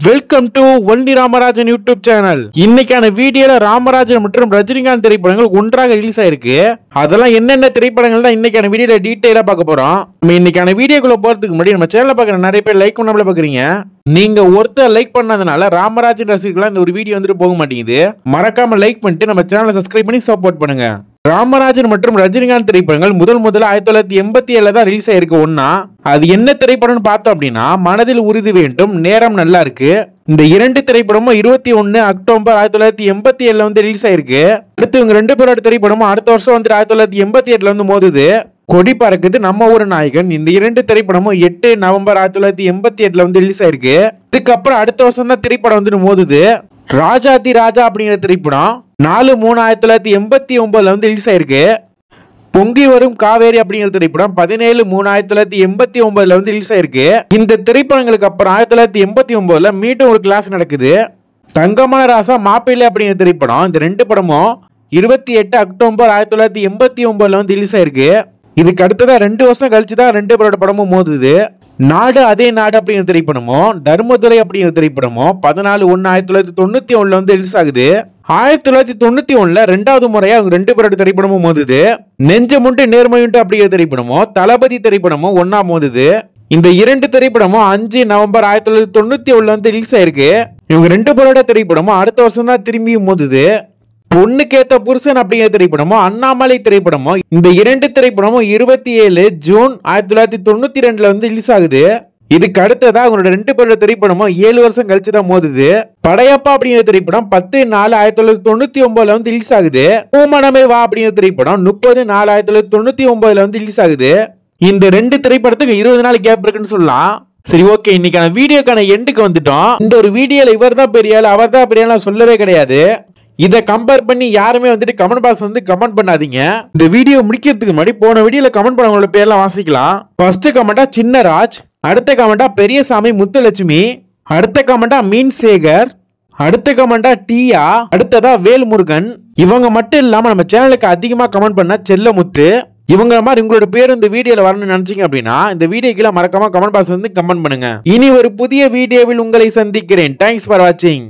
Welcome to only Ramarajan YouTube channel. இன்னைக்கான வீடியோல ராமராஜன் மற்றும் ரஜினிகாந்த் திரைப்படங்கள் ஒன்றாக ரிலீஸ் ஆயிருக்கு. அதெல்லாம் என்னென்ன திரைப்படங்கள் தான் இன்னைக்கான வீடியோல டீடைலா பார்க்க போறோம். நம்ம இன்னைக்கான வீடியோக்குள்ள போறதுக்கு முன்னாடி நம்ம சேனலை பார்க்குற நிறைய பேர் லைக் பண்ணாமல பாக்குறீங்க. நீங்க ஒருத்தர் லைக் பண்ணதுனால ராமராஜன் ரசிகர்களா இந்த ஒரு வீடியோ வந்துட்டு போக மாட்டேங்குது. மறக்காம லைக் பண்ணிட்டு நம்ம சேனலை சப்ஸ்கிரைப் பண்ணி சப்போர்ட் பண்ணுங்க. ராமராஜன் மற்றும் ரஜினிகாந்த் திரைப்படங்கள் முதல்ல 1987 தான் ரிலீஸ் ஆயிருக்கு. ஒன்னா அது என்ன திரைப்படம்னு பார்த்தோம் அப்படின்னா மனதில் உறுதி வேண்டும், நேரம் நல்லா இருக்கு. இந்த இரண்டு திரைப்படமும் 21 அக்டோபர் 1987 வந்து ரிலீஸ் ஆயிருக்கு. அடுத்து இவங்க ரெண்டு பேரோட திரைப்படமும் அடுத்த வருஷம் வந்து 1988 வந்து மோதுது. கொடி பறக்குது, நம்ம ஒரு நாயகன். இந்த இரண்டு திரைப்படமும் 8 நவம்பர் 1988 வந்து ரிலீஸ் ஆயிருக்கு. இதுக்கப்புறம் அடுத்த வருஷம் தான் திரைப்படம் வந்து மோதுது. ராஜாதி ராஜா அப்படிங்கிற திரைப்படம் 4/3/1989 வந்து ரிலீஸ் ஆயிருக்கு. பொங்கி வரும் காவேரி அப்படிங்கிற திரைப்படம் 17/3/1989 வந்து ரிலீஸ் ஆயிருக்கு. இந்த திரைப்படங்களுக்கு அப்புறம் 1989 மீண்டும் ஒரு கிளாஸ் நடக்குது. தங்கமான ராசா மாப்பிள்ளை அப்படிங்கிற திரைப்படம், இந்த ரெண்டு படமும் 28 அக்டோபர் 1989 வந்து ரிலீஸ் ஆயிருக்கு. இதுக்கு அடுத்ததான் 2 வருஷம் கழிச்சு தான் ரெண்டு பேரோட படமும் மோதுது. நாடு அதே நாடு அப்படிங்கிற திரைப்படமும் தர்மதுரை அப்படிங்கிற திரைப்படமும் 14/1/1991 வந்து ரிலீஸ் ஆகுது. 1991 ரெண்டாவது முறையா அவங்க ரெண்டு பேரோட திரைப்படமும் மோதுது. நெஞ்சமுண்டு நேர்மையுண்டு அப்படிங்கிற திரைப்படமும் தளபதி திரைப்படமும் ஒன்னா மோதுது. இந்த இரண்டு திரைப்படமும் 5 நவம்பர் 1991 வந்து ரிலீஸ் ஆயிருக்கு. இவங்க ரெண்டு பேரோட திரைப்படமும் அடுத்த வருஷம் தான் திரும்பியும் மோதுது. பொண்ணுக்கேத்த புருஷன் அப்படிங்கிற திரைப்படமும் அண்ணாமலை திரைப்படமும் இந்த இரண்டு திரைப்படமும் 27 ஜூன் 1992 வந்து ரிலீஸ் ஆகுது. இதுக்கு அடுத்ததா அவங்களோட ரெண்டு பேரோட திரைப்படமும் 7 வருஷம் கழிச்சு தான் மோதுது. படையப்பா அப்படிங்கிற திரைப்படம் 10/4/1999 வந்து ரிலீஸ் ஆகுது. பூமனமே வா அப்படிங்கிற திரைப்படம் 30/4/1999 வந்து ரிலீஸ் ஆகுது. இந்த ரெண்டு திரைப்படத்துக்கு 20 நாள் கேப் இருக்குன்னு சொல்லலாம். சரி, ஓகே, இன்னைக்கான வீடியோக்கான எண்டுக்கு வந்துட்டோம். இந்த ஒரு வீடியோல இவர் தான் பெரிய ஆள், அவர் தான் பெரிய ஆள் சொல்லவே கிடையாது. இதை கம்பேர் பண்ணி யாருமே வந்துட்டு கமெண்ட் பாக்ஸ் வந்து கமெண்ட் பண்ணாதீங்க. இந்த வீடியோ முடிக்கிறதுக்கு முன்னாடி போன வீடியோல கமெண்ட் பண்ணவங்களோட பேர்லாம் வாசிக்கலாம். ஃபர்ஸ்ட் கமெண்டா சின்னராஜ், அடுத்த கமெண்டா பெரியசாமி முத்துலட்சுமி, அடுத்த கமெண்டா மீன் சேகர், அடுத்த கமெண்டா டியா, அடுத்ததா வேல்முருகன். இவங்க மட்டும் இல்லாம நம்ம சேனலுக்கு அதிகமா கமெண்ட் பண்ண செல்லமுத்து. இவங்க மாதிரி உங்களோட பேர் இந்த வீடியோல வரணும்னு நினைச்சீங்க அப்படின்னா இந்த வீடியோக்குள்ள மறக்காம கமெண்ட் பாக்ஸ் வந்து கமெண்ட் பண்ணுங்க. இனி ஒரு புதிய வீடியோவில் உங்களை சந்திக்கிறேன். தேங்க்ஸ் ஃபார் வாட்சிங்.